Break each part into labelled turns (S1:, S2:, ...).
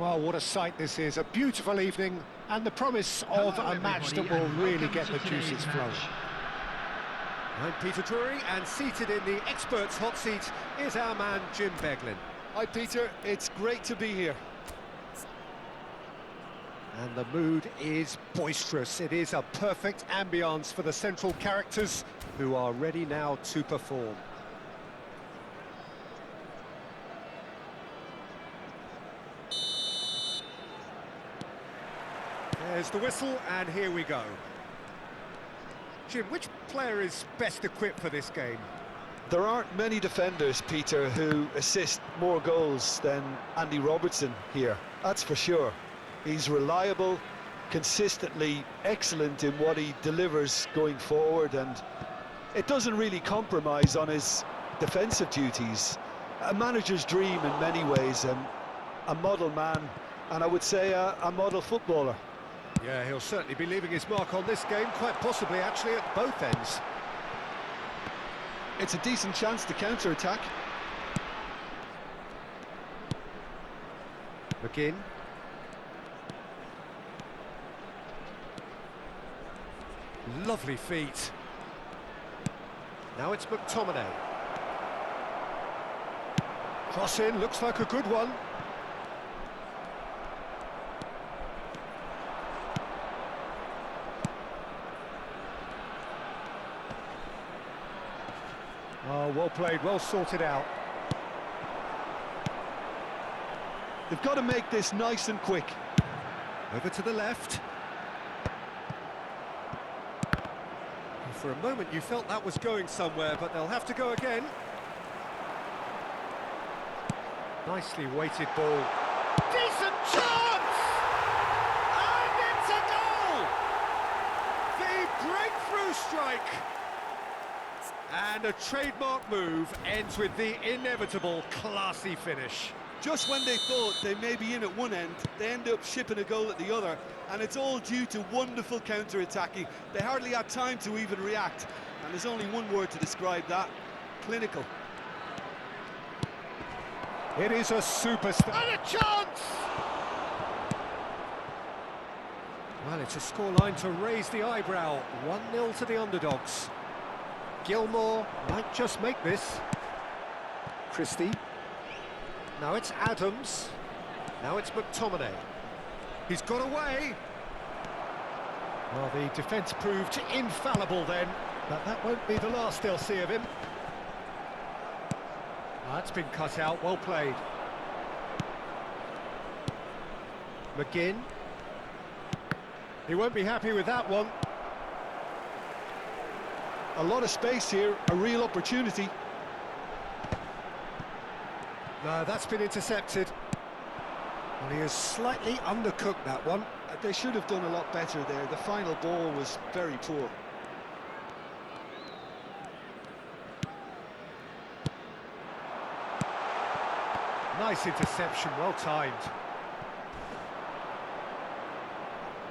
S1: Well, what a sight this is. A beautiful evening and the promise of a match that will really get the juices flowing.
S2: I'm Peter Drury, and seated in the experts' hot seat is our man Jim Beglin.
S3: Hi Peter, it's great to be here.
S2: And the mood is boisterous. It is a perfect ambience for the central characters who are ready now to perform. There's the whistle, and here we go. Jim, which player is best equipped for this game?
S3: There aren't many defenders, Peter, who assist more goals than Andy Robertson here, that's for sure. He's reliable, consistently excellent in what he delivers going forward, and it doesn't really compromise on his defensive duties. A manager's dream in many ways, a model man, and I would say a model footballer.
S2: Yeah, he'll certainly be leaving his mark on this game, quite possibly actually at both ends.
S3: It's a decent chance to counter-attack.
S2: McGinn. Lovely feet. Now it's McTominay. Cross in, looks like a good one. Oh, well played, well sorted out.
S3: They've got to make this nice and quick.
S2: Over to the left. For a moment you felt that was going somewhere, but they'll have to go again. Nicely weighted ball. Decent chance! And it's a goal! The breakthrough strike! And a trademark move ends with the inevitable classy finish.
S3: Just when they thought they may be in at one end, they end up shipping a goal at the other, and it's all due to wonderful counter-attacking. They hardly had time to even react, and there's only one word to describe that: clinical.
S2: It is a superstar. And a chance! Well, it's a scoreline to raise the eyebrow. 1-0 to the underdogs. Gilmore might just make this. Christie. Now it's Adams. Now it's McTominay. He's got away. Well, the defence proved infallible then, but that won't be the last they'll see of him. That's been cut out, well played. McGinn. He won't be happy with that one.
S3: A lot of space here, a real opportunity.
S2: No, that's been intercepted. Well, he has slightly undercooked that one.
S3: They should have done a lot better there. The final ball was very poor.
S2: Nice interception, well timed.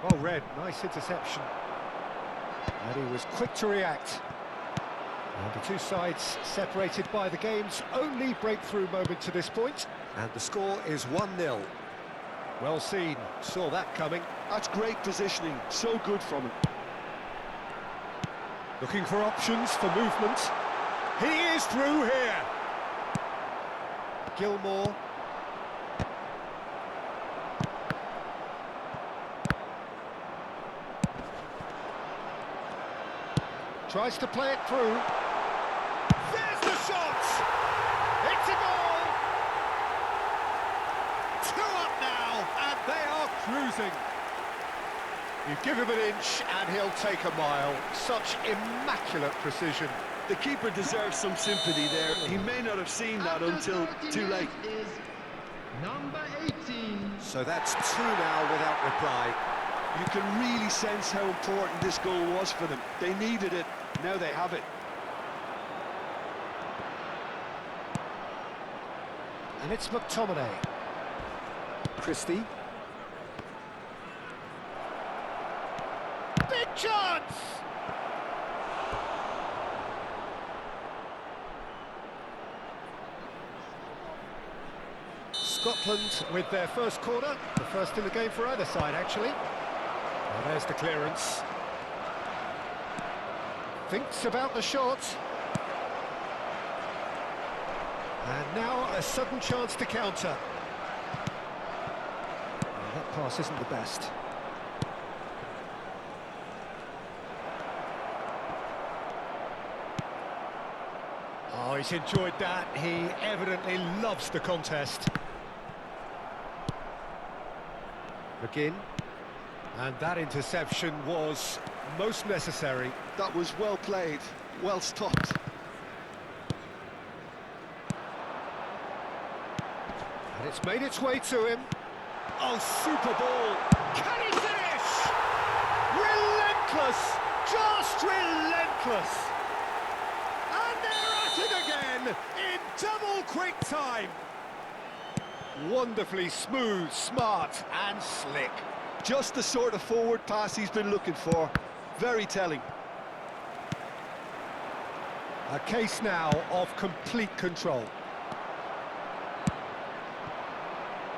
S2: Well read, nice interception. And he was quick to react. And the two sides separated by the game's only breakthrough moment to this point. And the score is 1-0. Well seen, saw that coming.
S3: That's great positioning, so good from him.
S2: Looking for options for movement. He is through here. Gilmore. Tries to play it through. There's the shot! It's a goal! 2 up now, and they are cruising. You give him an inch and he'll take a mile. Such immaculate precision.
S3: The keeper deserves some sympathy there. He may not have seen that until too late.
S4: Number 18.
S2: So that's 2 now without reply.
S3: You can really sense how important this goal was for them. They needed it, now they have it.
S2: And it's McTominay. Christie. Big chance! Scotland with their first corner, the first in the game for either side, actually. Well, there's the clearance. Thinks about the shot. And now a sudden chance to counter. Well, that pass isn't the best. Oh, he's enjoyed that. He evidently loves the contest. McGinn. And that interception was most necessary.
S3: That was well played, well stopped.
S2: And it's made its way to him. Oh, super ball. Can he finish? Relentless, just relentless. And they're at it again in double quick time. Wonderfully smooth, smart and slick.
S3: Just the sort of forward pass he's been looking for. Very telling.
S2: A case now of complete control.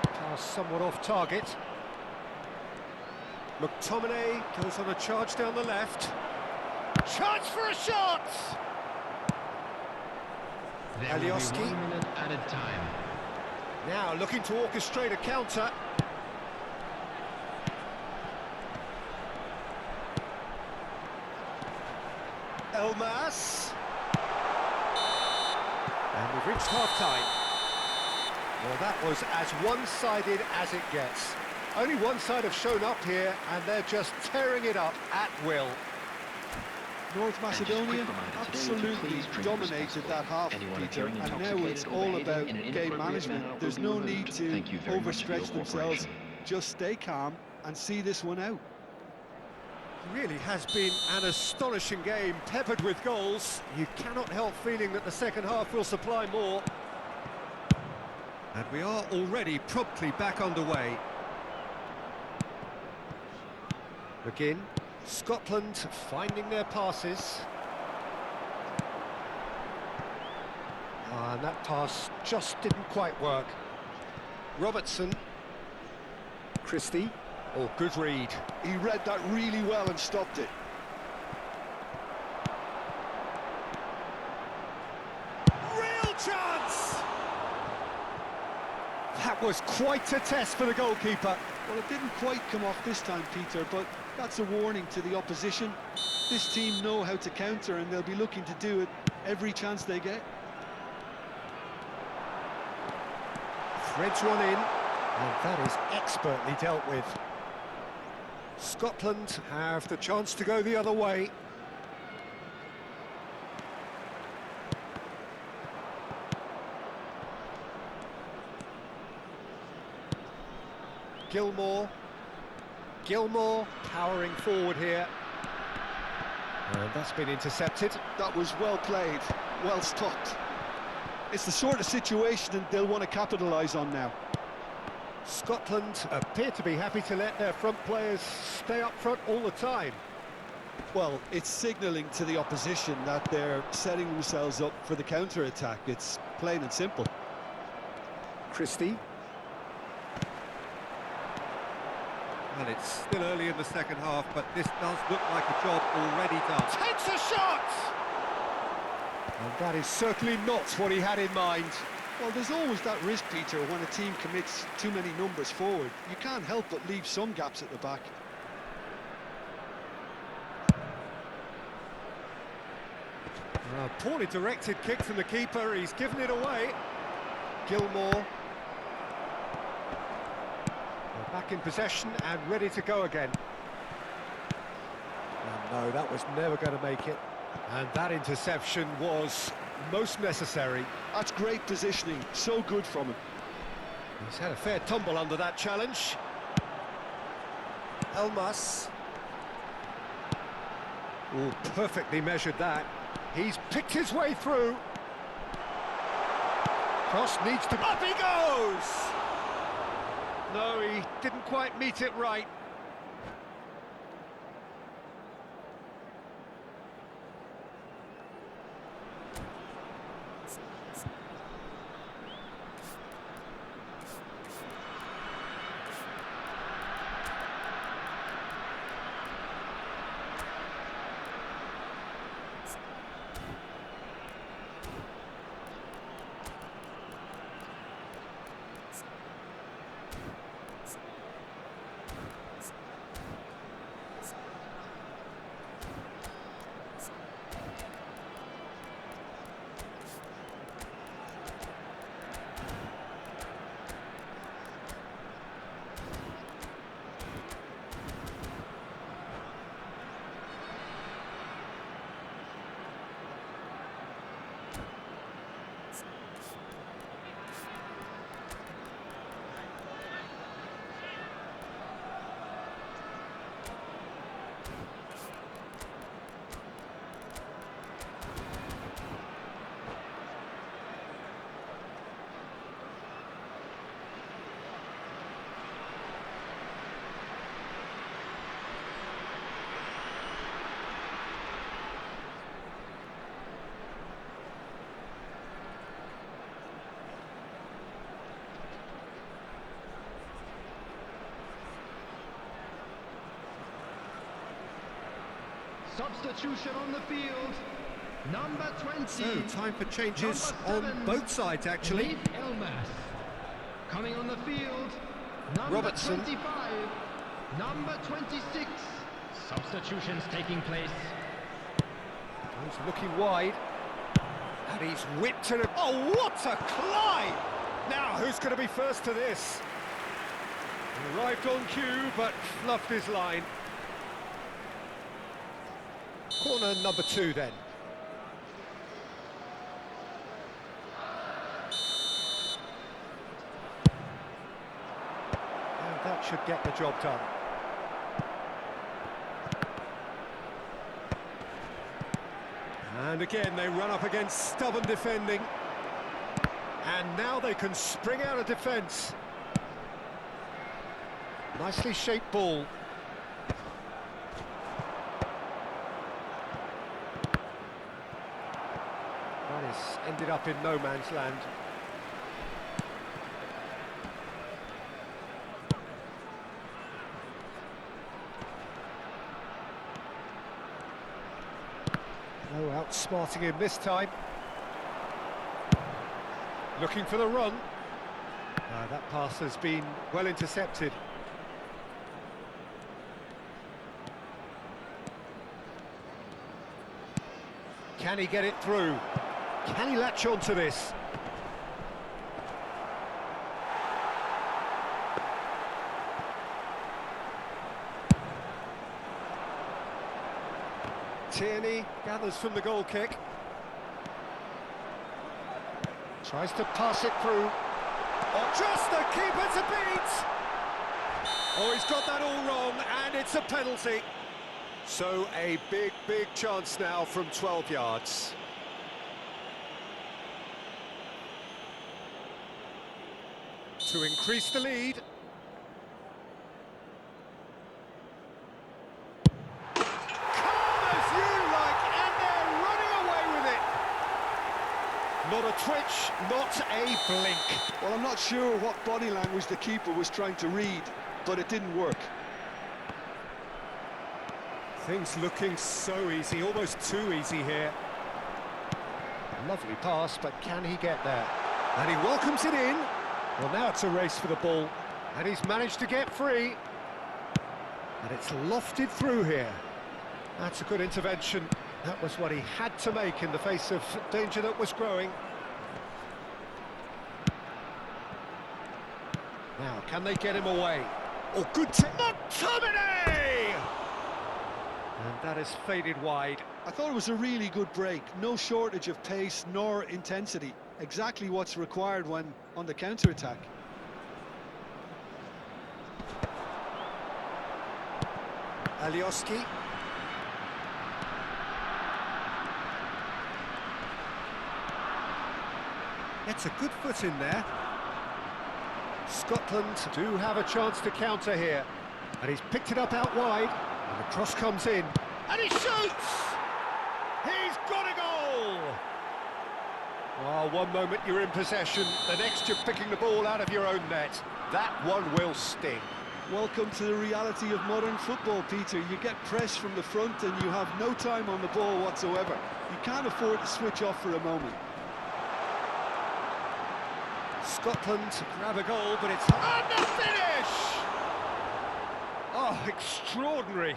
S2: Pass somewhat off target. McTominay goes on a charge down the left. Chance for a shot!
S4: There will be
S2: Alioski.
S4: 1 minute added time.
S2: Now looking to orchestrate a counter. Elmas. And we've reached half-time. Well, that was as one-sided as it gets. Only one side have shown up here, and they're just tearing it up at will.
S3: North Macedonia absolutely dominated that half, Peter, and now it's all about game management. There's no need to overstretch themselves. Just stay calm and see this one out.
S2: Really has been an astonishing game, peppered with goals. You cannot help feeling that the second half will supply more. And we are already promptly back underway. McGinn, Scotland finding their passes. And that pass just didn't quite work. Robertson. Christie. Oh, good read.
S3: He read that really well and stopped it.
S2: Real chance! That was quite a test for the goalkeeper.
S3: Well, it didn't quite come off this time, Peter, but that's a warning to the opposition. This team know how to counter, and they'll be looking to do it every chance they get.
S2: Threads one in, and that is expertly dealt with. Scotland have the chance to go the other way. Gilmore powering forward here. And that's been intercepted.
S3: That was well played, well stopped. It's the sort of situation they'll want to capitalise on now.
S2: Scotland appear to be happy to let their front players stay up front all the time.
S3: Well, it's signalling to the opposition that they're setting themselves up for the counter-attack. It's plain and simple.
S2: Christie. Well, it's still early in the second half, but this does look like a job already done. Takes a shot! And that is certainly not what he had in mind.
S3: Well, there's always that risk, Peter, when a team commits too many numbers forward. You can't help but leave some gaps at the back.
S2: Poorly directed kick from the keeper, he's given it away. Gilmore. Back in possession and ready to go again. And no, that was never going to make it. And that interception was most necessary.
S3: That's great positioning, so good from him.
S2: He's had a fair tumble under that challenge. Elmas. Oh, perfectly measured that. He's picked his way through. Cross needs to... Up he goes! No, he didn't quite meet it right.
S4: Substitution on the field. Number 20.
S2: So, time for changes
S4: Number
S2: on
S4: 7,
S2: both sides, actually.
S4: Elmas. Coming on the field. Number
S2: Robertson.
S4: 25. Number 26. Substitutions taking place.
S2: He's looking wide. And he's whipped it. Oh, what a climb! Now, who's going to be first to this? He arrived on cue, but fluffed his line. Corner number 2, then. And that should get the job done. And again, they run up against stubborn defending. And now they can spring out of defence. Nicely shaped ball. That has ended up in no man's land. No outsmarting him this time. Looking for the run. That pass has been well intercepted. Can he get it through? Can he latch on to this? Tierney gathers from the goal kick. Tries to pass it through. Oh, just the keeper to beat! Oh, he's got that all wrong, and it's a penalty. So a big chance now from 12 yards. To increase the lead. Not a twitch, not a blink.
S3: Well, I'm not sure what body language the keeper was trying to read, but it didn't work.
S2: Things looking so easy, almost too easy here. Lovely pass, but can he get there? And he welcomes it in. Well, now it's a race for the ball. And he's managed to get free. And it's lofted through here. That's a good intervention. That was what he had to make in the face of danger that was growing. Now, can they get him away? Oh, good McTominay! And that has faded wide.
S3: I thought it was a really good break. No shortage of pace nor intensity. Exactly what's required when on the counter-attack.
S2: Alioski. Gets a good foot in there. Scotland do have a chance to counter here. And he's picked it up out wide. And the cross comes in. And he shoots! He's got a goal! Well, one moment you're in possession, the next you're picking the ball out of your own net. That one will sting.
S3: Welcome to the reality of modern football, Peter. You get pressed from the front and you have no time on the ball whatsoever. You can't afford to switch off for a moment.
S2: Scotland to grab a goal, but it's... And the finish! Oh, extraordinary.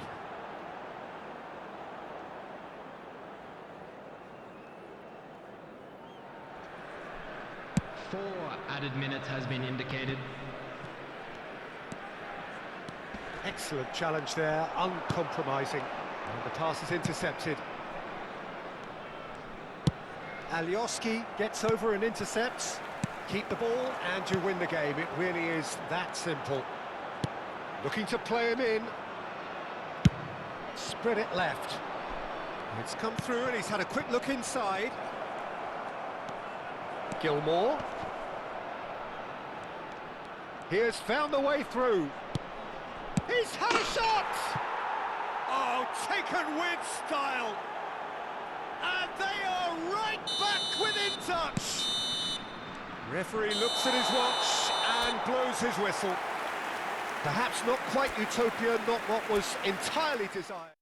S4: Four added minutes has been indicated.
S2: Excellent challenge there, uncompromising. And the pass is intercepted. Alioski gets over and intercepts. Keep the ball and you win the game. It really is that simple. Looking to play him in. Spread it left. It's come through and he's had a quick look inside. Gilmore. He has found the way through. He's had a shot! Oh, taken with style. And they are right back within touch. Referee looks at his watch and blows his whistle. Perhaps not quite utopia, not what was entirely desired.